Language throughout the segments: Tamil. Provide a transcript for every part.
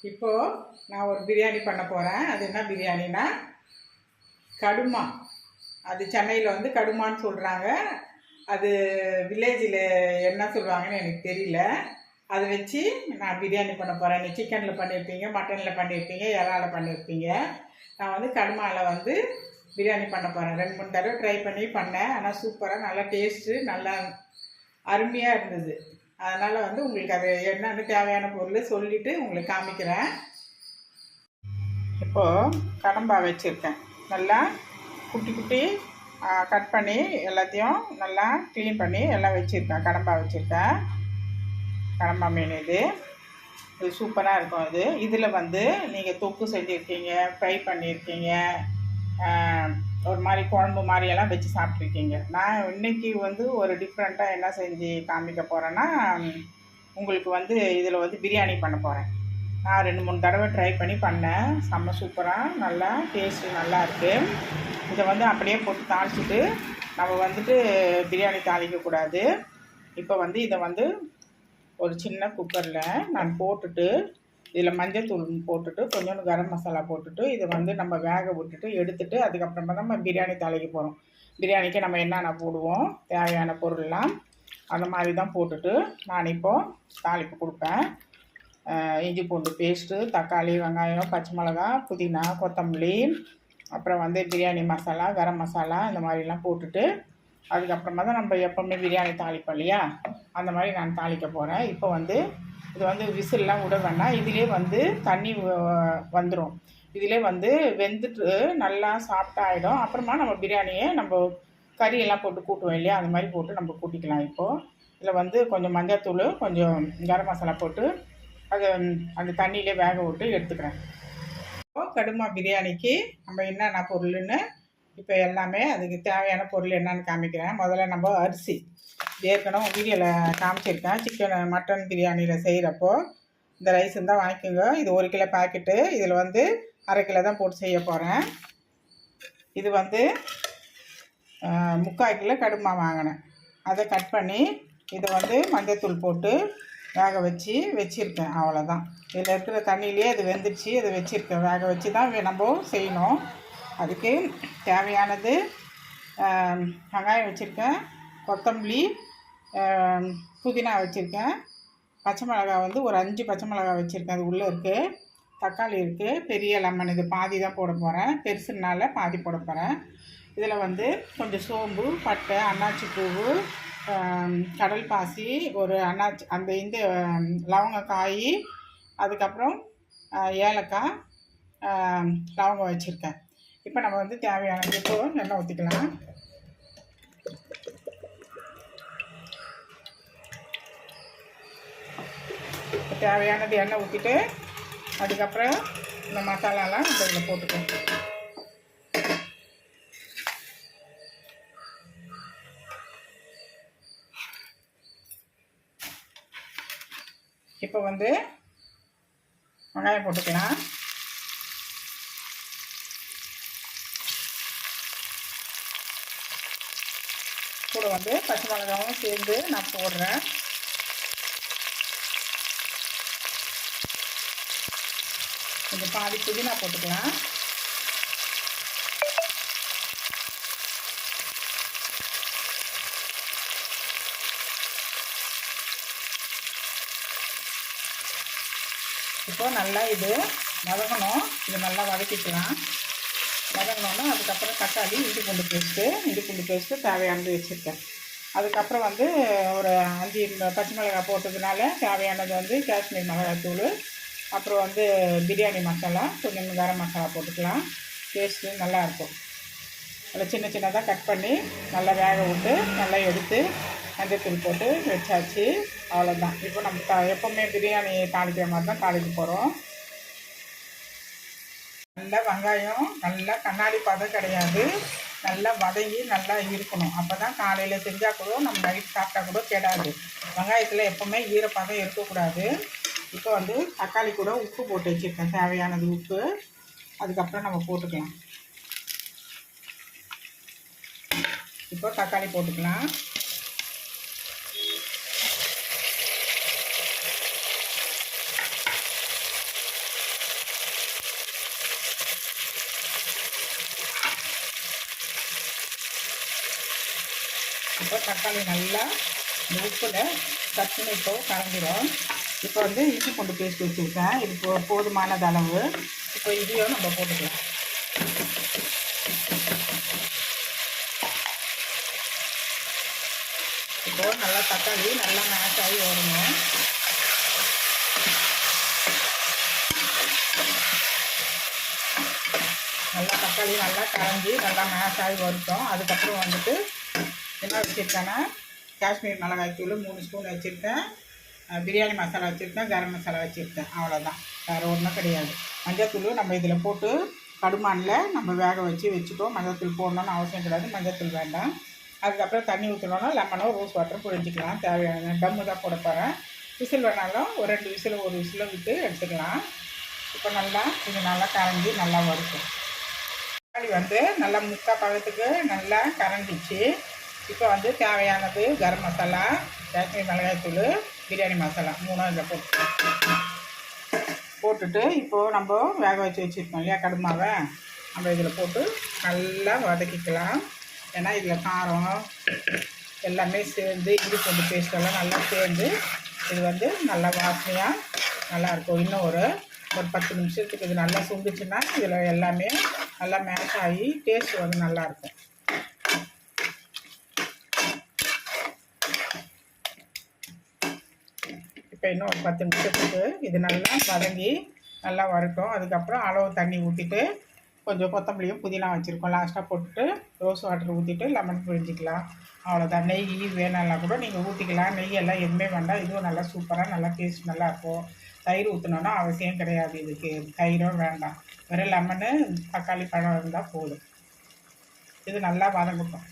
இப்போது நான் ஒரு பிரியாணி பண்ண போகிறேன். அது என்ன பிரியாணினா கடுமா. அது சென்னையில் வந்து கடுமான்னு சொல்கிறாங்க. அது வில்லேஜில் என்ன சொல்லுவாங்கன்னு எனக்கு தெரியல. அதை வச்சு நான் பிரியாணி பண்ண போகிறேன். நீ சிக்கனில் பண்ணியிருப்பீங்க, மட்டனில் பண்ணியிருப்பீங்க, இறால பண்ணியிருப்பீங்க. நான் வந்து கடுமாவில் வந்து பிரியாணி பண்ண போகிறேன். 2-3 தடவை ட்ரை பண்ணி பண்ணேன். ஆனால் சூப்பராக நல்லா டேஸ்ட்டு நல்லா அருமையாக இருந்தது. அதனால் வந்து உங்களுக்கு அது என்னென்னு தேவையான பொருள் சொல்லிவிட்டு உங்களுக்கு காமிக்கிறேன். இப்போது கடம்பா வச்சுருக்கேன். நல்லா குட்டி குட்டி கட் பண்ணி எல்லாத்தையும் நல்லா க்ளீன் பண்ணி எல்லாம் வச்சுருக்கேன். கடம்பா வச்சுருக்கேன். கடம்பா மீன் இது சூப்பராக இருக்கும். இதில் வந்து நீங்கள் தொக்கு செஞ்சுருக்கீங்க, ஃப்ரை பண்ணியிருக்கீங்க, ஒரு மாதிரி குழம்பு மாதிரியெல்லாம் வச்சு சாப்பிட்ருக்கீங்க. நான் இன்றைக்கி வந்து ஒரு டிஃப்ரெண்ட்டாக என்ன செஞ்சு காமிக்க போகிறேன்னா, உங்களுக்கு வந்து இதில் வந்து பிரியாணி பண்ண போகிறேன். நான் 2-3 தடவை ட்ரை பண்ணி பண்ணேன். செம்ம சூப்பராக நல்லா டேஸ்ட்டு நல்லா இருக்குது. இதை வந்து அப்படியே போட்டு தாளிச்சிட்டு நம்ம வந்துட்டு பிரியாணி தாளிக்கக்கூடாது. இப்போ வந்து இதை வந்து ஒரு சின்ன குக்கரில் நான் போட்டுட்டு இதில் மஞ்சள் தூள் போட்டுட்டு கொஞ்சோண்டு கரம் மசாலா போட்டுட்டு இதை வந்து நம்ம வேக விட்டுட்டு எடுத்துட்டு அதுக்கப்புறமா தான் நம்ம பிரியாணி தாளிக்க போகிறோம். பிரியாணிக்கு நம்ம என்னென்ன போடுவோம் தேவையான பொருள்லாம் அந்த மாதிரி தான் போட்டுட்டு நான் இப்போது தாளிப்பு கொடுப்பேன். இஞ்சி பூண்டு பேஸ்ட்டு, தக்காளி, வெங்காயம், பச்சை மிளகா, புதினா, கொத்தமல்லி, அப்புறம் வந்து பிரியாணி மசாலா, கரம் மசாலா இந்த மாதிரிலாம் போட்டுட்டு அதுக்கப்புறமா தான் நம்ம எப்போவுமே பிரியாணி தாளிப்போம் இல்லையா, அந்த மாதிரி நான் தாளிக்க போகிறேன். இப்போ வந்து இது வந்து விசில்லாம் விட வேணாம். இதிலே வந்து தண்ணி வந்துடும். இதிலே வந்து வெந்துட்டு நல்லா சாஃப்டாக ஆகிடும். அப்புறமா நம்ம பிரியாணியை நம்ம கறியெல்லாம் போட்டு கூட்டுவோம் இல்லையா, அந்த மாதிரி போட்டு நம்ம கூட்டிக்கலாம். இப்போது இதில் வந்து கொஞ்சம் மஞ்சள்தூள், கொஞ்சம் கரம் மசாலா போட்டு அது அந்த தண்ணியிலே வேக விட்டு எடுத்துக்கிறேன். இப்போது கடுமா பிரியாணிக்கு நம்ம என்னென்ன பொருள்னு இப்போ எல்லாமே அதுக்கு தேவையான பொருள் என்னென்னு காமிக்கிறேன். முதல்ல நம்ம அரிசி ஏற்கனவே வீடியோவில் காமிச்சிருக்கேன். சிக்கன் மட்டன் பிரியாணியில் செய்கிறப்போ இந்த ரைஸ் இருந்தால் வாங்கிக்கோங்க. இது 1 கிலோ பாக்கெட்டு. இதில் வந்து 1/2 கிலோ தான் போட்டு செய்ய போகிறேன். இது வந்து 3/4 கிலோ கடுமா வாங்கினேன். அதை கட் பண்ணி இதை வந்து மஞ்சள்தூள் போட்டு வேக வச்சுருக்கேன். அவ்வளோதான். இதில் இருக்கிற தண்ணியிலே அது வெந்துடுச்சு. அதை வச்சுருக்கேன். வேக வச்சு தான் நம்ம செய்யணும். அதுக்கு தேவையானது வெங்காயம் வச்சுருக்கேன், கொத்தமல்லி, புதினா வச்சுருக்கேன், பச்சை மிளகா வந்து ஒரு 5 பச்சை மிளகா வச்சுருக்கேன். அது உள்ளே இருக்குது. தக்காளி இருக்குது. பெரிய லெமன் இது பாதி தான் போட போகிறேன். பெருசுனால பாதி போட போகிறேன். இதில் வந்து கொஞ்சம் சோம்பு, பட்டை, அன்னாச்சி பூவு, கடல் பாசி, ஒரு அன்னாச்சி இந்த லவங்கக்காய், அதுக்கப்புறம் ஏலக்காய், லவங்கம் வச்சுருக்கேன். இப்போ நம்ம வந்து தேவையானது இப்போ எண்ணெய் ஊற்றிக்கலாம். தேவையானது எண்ணெய் ஊற்றிட்டு அதுக்கப்புறம் இந்த மசாலாலாம் நம்ம இதில் போட்டுக்கோம். இப்போ வந்து வெங்காயம் போட்டுக்கலாம். கூட வந்து பச்சை மிளகாவும் சேர்ந்து நான் போடுறேன். கொஞ்சம் பாதி புதினா போட்டுக்கலாம். இப்போ நல்லா இது வதங்கணும். இது நல்லா வதக்கிக்கலாம். வதங்கினோன்னா அதுக்கப்புறம் தக்காளி, இஞ்சி பூண்டு பேஸ்ட்டு தேவையானது வச்சுருக்கேன். அதுக்கப்புறம் வந்து ஒரு 5 பச்சை மிளகாய் போட்டதுனால தேவையானது வந்து காஷ்மீர் மிளகாய்த்தூள், அப்புறம் வந்து பிரியாணி மசாலா, கொஞ்சம் கரம் மசாலா போட்டுக்கலாம். டேஸ்ட்டு நல்லாயிருக்கும். அதில் சின்ன சின்னதாக கட் பண்ணி நல்லா வேக விட்டு நல்லா எடுத்து மஞ்சள்தூள் போட்டு வச்சாச்சு. அவ்வளோதான். இப்போ நம்ம எப்போவுமே பிரியாணி தாளிக்கிற மாதிரி தான் தாளிக்க போகிறோம். நல்லா வெங்காயம் நல்லா கண்ணாடி பதம் கிடையாது, நல்லா வதங்கி நல்லா இருக்கணும். அப்போ தான் காலையில் செஞ்சால் கூட நம்ம நைட் சாப்பிட்டா கூட கெடாது. வெங்காயத்தில் எப்போவுமே ஈரப்பதம் இருக்கக்கூடாது. இப்போ வந்து தக்காளி கூட உப்பு போட்டு வச்சுருக்கேன். தேவையானது உப்பு அதுக்கப்புறம் நம்ம போட்டுக்கலாம். இப்போ தக்காளி போட்டுக்கலாம். இப்போ தக்காளி நல்லா இந்த உப்பில் சட்டுன்னு இப்போ கலந்துடும். இப்போ வந்து இஞ்சி பூண்டு பேஸ்ட் வச்சுருக்கேன். இது போதுமானது அளவு. இப்போ இதையும் நம்ம போட்டுக்கலாம். இப்போது நல்லா தக்காளி நல்லா மேஷ் ஆகி வரணும். நல்லா தக்காளி நல்லா கரைஞ்சி நல்லா மேஷ் ஆகி வரட்டும். அதுக்கப்புறம் வந்துட்டு என்ன வச்சுருக்கேன்னா காஷ்மீர் மிளகாய் தூள் 3 ஸ்பூன் வச்சுருக்கேன். பிரியாணி மசாலா வச்சுருக்கேன். கரம் மசாலா வச்சுருக்கேன். அவ்வளோதான், வேறு ஒன்றும் கிடையாது. மஞ்சள்தூள் நம்ம இதில் போட்டு கடுமானில் நம்ம வேக வச்சுட்டோம். மஞ்சள்தூள் போடணுன்னு அவசியம் கிடையாது. மஞ்சள்தூள் வேண்டாம். அதுக்கப்புறம் தண்ணி ஊற்றணுன்னா லெமனோ ரோஸ் வாட்டரும் புழிஞ்சிக்கலாம். தேவையான டம்மு தான் போட போகிறேன். விசில் வேணாலும் ஒரு 2 விசில் 1 விசில் விட்டு எடுத்துக்கலாம். இப்போ நல்லா இது நல்லா கரைஞ்சி நல்லா வறுக்கும். தக்காளி வந்து நல்லா முக்கால் பழத்துக்கு நல்லா கரைஞ்சிச்சு. இப்போ வந்து தேவையானது கரம் மசாலா, காஷ்மீர் மிளகாய் தூள், பிரியாணி மசாலா 3 இதில் போட்டுட்டு இப்போது நம்ம வேக வச்சுருக்கோம் இல்லையா கடுமாவை, நம்ம இதில் போட்டு நல்லா வதக்கிக்கலாம். ஏன்னா இதில் காரம் எல்லாமே சேர்ந்து இஞ்சி பூண்டு பேஸ்ட்டெல்லாம் நல்லா சேர்ந்து இது வந்து நல்லா வாசனையாக நல்லாயிருக்கும். இன்னும் ஒரு 10 நிமிஷத்துக்கு இது நல்லா சுண்டுச்சுன்னா இதில் எல்லாமே நல்லா மேஷ் ஆகி டேஸ்ட் வந்து நல்லாயிருக்கும். இப்போ இன்னும் ஒரு 10 நிமிஷத்துக்கு இது நல்லா வதங்கி நல்லா வரட்டும். அதுக்கப்புறம் அளவு தண்ணி ஊற்றிட்டு கொஞ்சம் கொத்தமல்லியும் புதினா வச்சுருக்கோம் லாஸ்ட்டாக போட்டுட்டு ரோஸ் வாட்டர் ஊற்றிட்டு லெமன் புழிஞ்சிக்கலாம். அவ்வளோதான். நெய் வேணாம்னா கூட நீங்கள் ஊற்றிக்கலாம். நெய் எல்லாம் எதுவுமே வேண்டாம். இதுவும் நல்லா சூப்பராக நல்லா டேஸ்ட் நல்லாயிருக்கும். தயிர் ஊற்றணுன்னா அவசியம் கிடையாது. இதுக்கு தயிரும் வேண்டாம். வெறும் லெமனு தக்காளி பழம் இருந்தால் போதும். இது நல்லா வதங்கட்டும்.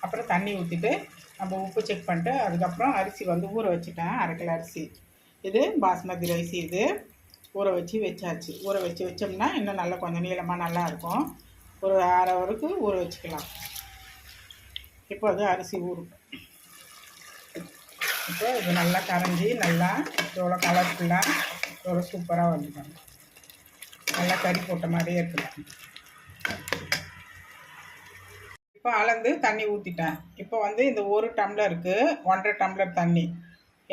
அப்புறம் தண்ணி ஊற்றிட்டு நம்ம உப்பு செக் பண்ணிட்டு அதுக்கப்புறம் அரிசி வந்து ஊற வச்சுட்டேன். 1/2 கிலோ அரிசி. இது பாஸ்மதி ரைஸ். இது ஊற வச்சாச்சு. ஊற வச்சோம்னா இன்னும் நல்லா கொஞ்சம் நீளமாக நல்லாயிருக்கும். ஒரு 1/2 ஹவருக்கு ஊற வச்சுக்கலாம். இப்போ அது அரிசி ஊறும். இப்போ இது நல்லா கரைஞ்சி நல்லா எவ்வளோ கலர்ஃபுல்லாக எவ்வளோ சூப்பராக வந்துடும். நல்லா கறி போட்ட மாதிரியே இருக்கலாம். இப்போ அளந்து தண்ணி ஊற்றிட்டேன். இப்போ வந்து இந்த 1 டம்ளருக்கு 1.5 டம்ளர் தண்ணி.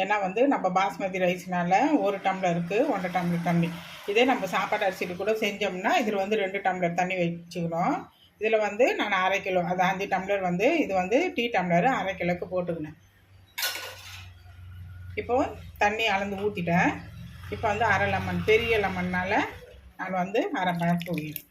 ஏன்னா வந்து நம்ம பாஸ்மதி ரைஸ்னால 1 டம்ளருக்கு 1.5 டம்ளர் தண்ணி. இதே நம்ம சாப்பாடு அரிசிக்கு கூட செஞ்சோம்னா இதில் வந்து 2 டம்ளர் தண்ணி வச்சுக்கணும். இதில் வந்து நான் 1/2 கிலோ, அது 5 டம்ளர் வந்து இது வந்து டீ டம்ளர் 1/2 கிலோக்கு போட்டுக்கினேன். இப்போது தண்ணி அளந்து ஊற்றிட்டேன். இப்போ வந்து 1/2 லெமன், பெரிய லெமன்னால் நான் வந்து 1/2 பழம் புழியணும்.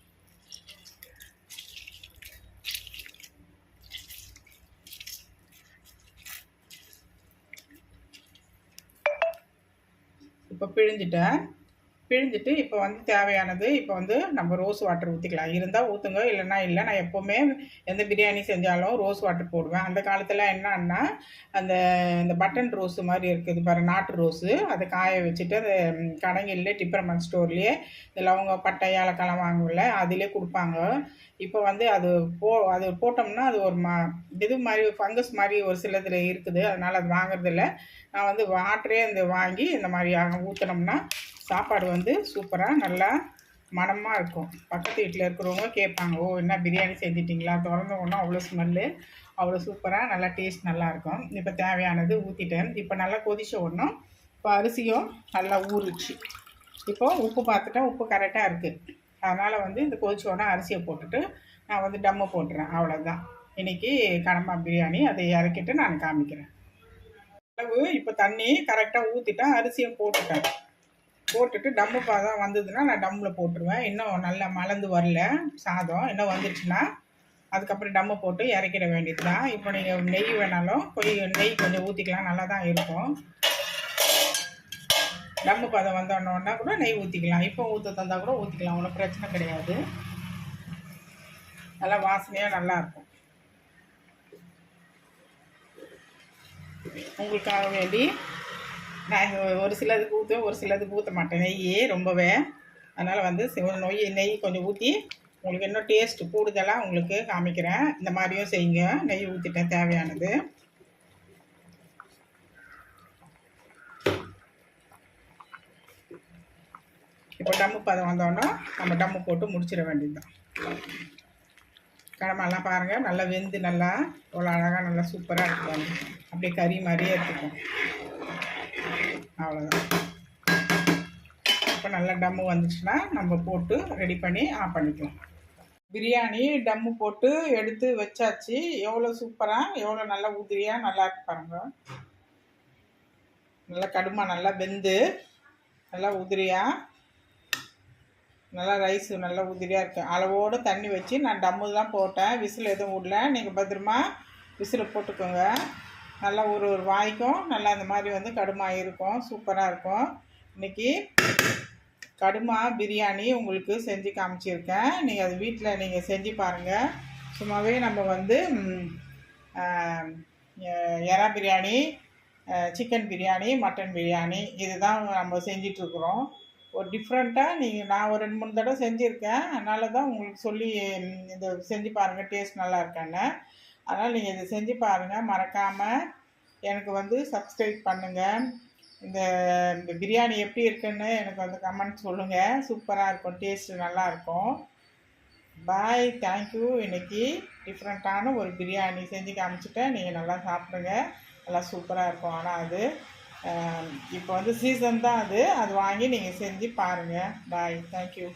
இப்போ பிழிஞ்சிட்டு இப்போ வந்து தேவையானது இப்போ வந்து நம்ம ரோஸ் வாட்டர் ஊற்றிக்கலாம். இருந்தால் ஊற்றுங்க, இல்லைன்னா இல்லை. நான் எப்போவுமே எந்த பிரியாணி செஞ்சாலும் ரோஸ் வாட்டர் போடுவேன். அந்த காலத்தில் என்னன்னா இந்த பட்டன் ரோஸு மாதிரி இருக்குது பாரு, நாட்டு ரோஸு. அதை காய வச்சுட்டு அந்த கடைங்களிலே டிப்பர்மெண்ட் ஸ்டோர்லேயே இந்த லவங்க பட்டை ஏலக்காய் வாங்குவோம்ல, அதிலே கொடுப்பாங்க. இப்போ வந்து அது போட்டோம்னா அது ஒரு இது மாதிரி ஃபங்கஸ் மாதிரி ஒரு சிலதில் இருக்குது. அதனால் அது வாங்குறதில்ல. நான் வந்து வாட்டரே வாங்கி இந்த மாதிரி ஊற்றினோம்னா சாப்பாடு வந்து சூப்பராக நல்லா மணமாக இருக்கும். பக்கத்து வீட்டில் இருக்கிறவங்க கேட்பாங்க, ஓ என்ன பிரியாணி செஞ்சிட்டிங்களா, திறந்த ஒன்றும் அவ்வளோ ஸ்மெல்லு, அவ்வளோ சூப்பராக நல்லா டேஸ்ட் நல்லாயிருக்கும். இப்போ தேவையானது ஊற்றிட்டேன். இப்போ நல்லா கொதிச்ச ஒன்றும் இப்போ அரிசியும் நல்லா ஊறிச்சு. இப்போது உப்பு பார்த்துட்டேன், உப்பு கரெக்டாக இருக்குது. அதனால் வந்து இந்த கொதிச்ச உடனே அரிசியை போட்டுட்டு நான் வந்து டம்மு போட்டுறேன். அவ்வளோதான் இன்றைக்கி கடம்பா பிரியாணி. அதை இறக்கிட்டு நான் காமிக்கிறேன். அளவு இப்போ தண்ணி கரெக்டாக ஊற்றிட்டேன். அரிசியும் போட்டுட்டு டம்மு பாதம் வந்ததுன்னா நான் டம்மில் போட்டுருவேன். இன்னும் நல்லா மலர்ந்து வரல சாதம், இன்னும் வந்துடுச்சுன்னா அதுக்கப்புறம் டம்மு போட்டு இறக்கிட வேண்டியது தான். இப்போ நீங்கள் நெய் வேணாலும் நெய் கொஞ்சம் ஊற்றிக்கலாம், நல்லா தான் இருக்கும். டம்மு பாதம் வந்தோன்னா கூட நெய் ஊற்றிக்கலாம். இப்போ ஊற்ற தந்தால் கூட ஊற்றிக்கலாம், ஒன்றும் பிரச்சனை கிடையாது. நல்லா வாசனையாக நல்லாயிருக்கும். உங்களுக்காக வேண்டி நான் ஒரு சிலதுக்கு ஊற்றுவேன், ஒரு சிலதுக்கு ஊற்ற மாட்டேன் நெய்யே ரொம்பவே. அதனால் வந்து நெய் கொஞ்சம் ஊற்றி உங்களுக்கு இன்னும் டேஸ்ட்டு கூடுதலாக உங்களுக்கு காமிக்கிறேன். இந்த மாதிரியும் செய்யுங்க. நெய் ஊற்றிட்டேன் தேவையானது. இப்போ டம்மு பதம் வந்தோன்னா நம்ம டம்மு போட்டு முடிச்சிட வேண்டியது தான். கடமைலாம் பாருங்கள் நல்லா வெந்து நல்லா இவ்வளோ அழகாக நல்லா சூப்பராக எடுத்துக்கோங்க. அப்படியே கறி மாதிரியே எடுத்துக்கோங்க. அவ்வளோதான். இப்போ நல்லா டம்மு வந்துச்சுன்னா நம்ம போட்டு ரெடி பண்ணி ஆஃப் பண்ணிக்கலாம். பிரியாணி டம்மு போட்டு எடுத்து வச்சாச்சு. எவ்வளோ சூப்பராக எவ்வளோ நல்லா உதிரியாக நல்லா இருக்கு பாருங்க. நல்லா கடுமா நல்லா வெந்து நல்லா உதிரியாக நல்லா ரைஸ் நல்லா உதிரியாக இருக்குது. அளவோடு தண்ணி வச்சு நான் டம்மு தான் போட்டேன். விசில் எதுவும் விடல. நீங்கள் பத்திரமா விசில் போட்டுக்கோங்க. நல்லா ஒரு வாய்க்கும் நல்லா அந்த மாதிரி வந்து கடுமா இருக்கும். சூப்பராக இருக்கும். இன்றைக்கி கடுமா பிரியாணி உங்களுக்கு செஞ்சு காமிச்சிருக்கேன். நீங்கள் அது வீட்டில் நீங்கள் செஞ்சு பாருங்கள். சும்மாவே நம்ம வந்து எறா பிரியாணி, சிக்கன் பிரியாணி, மட்டன் பிரியாணி இதுதான் நம்ம செஞ்சிட்ருக்குறோம். ஒரு டிஃப்ரெண்ட்டாக நான் ஒரு 2-3 தடவை செஞ்சுருக்கேன். அதனால தான் உங்களுக்கு சொல்லி இதை செஞ்சு பாருங்கள் டேஸ்ட் நல்லா இருக்கான்னு. அதனால் நீங்கள் இதை செஞ்சு பாருங்கள். மறக்காமல் எனக்கு வந்து சப்ஸ்கிரைப் பண்ணுங்கள். இந்த பிரியாணி எப்படி இருக்குன்னு எனக்கு வந்து கமெண்ட் சொல்லுங்கள். சூப்பராக இருக்கும். டேஸ்ட்டு நல்லாயிருக்கும். பாய். தேங்க்யூ. இன்றைக்கி டிஃப்ரெண்ட்டான ஒரு பிரியாணி செஞ்சு காமிச்சிட்டேன். நீங்கள் நல்லா சாப்பிடுங்க. நல்லா சூப்பராக இருக்கும். ஆனால் அது இப்போ வந்து சீசன் தான் அது வாங்கி நீங்கள் செஞ்சு பாருங்கள். பாய். தேங்க்யூ.